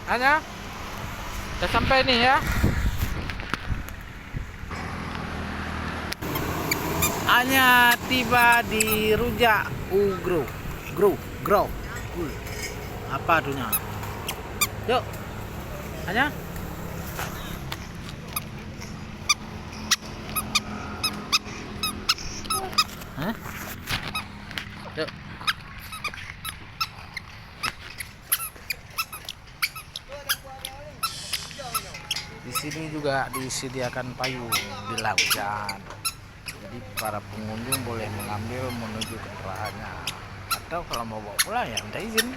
Hanya udah sampai nih ya. Hanya tiba di Rujak Grow. Apa dunia? Yuk. Hanya. Hah? Yuk. Di sini juga disediakan payung bila hujan. Jadi para pengunjung boleh mengambil menuju ke perahannya. Atau kalau mau bawa pulang ya minta izin.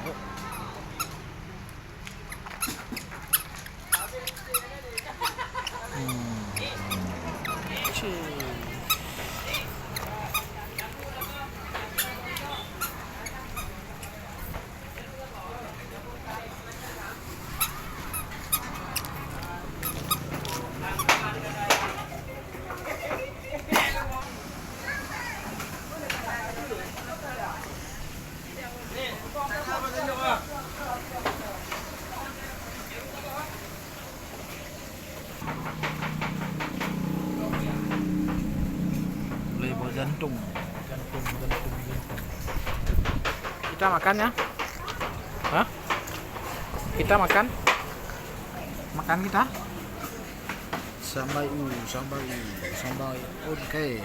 Yuk. Jantung. Kita makan ya? Hah? Kita makan? Makan kita? Sambai. Oke.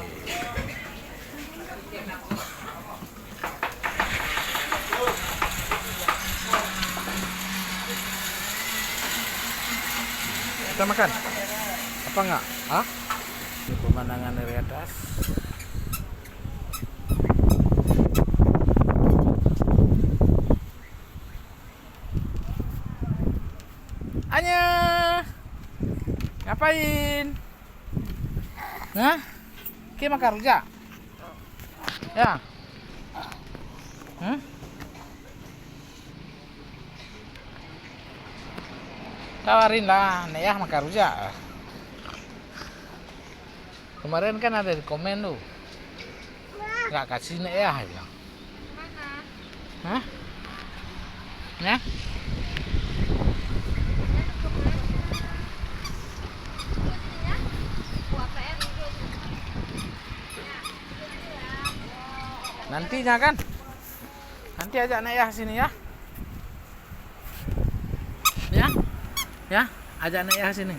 Kita makan? Apa enggak? Hah? Ini pemandangan dari atas. Anya, ngapain? Hah? Kita makan rujak? Ya? Tawarin lah, nek ya makan rujak. Kemarin kan ada di komen tuh, nggak kasih nek ya bilang. Hah? Ya? Nantinya kan, nanti ajak nek ya sini ya. Ya, ajak nek ya sini.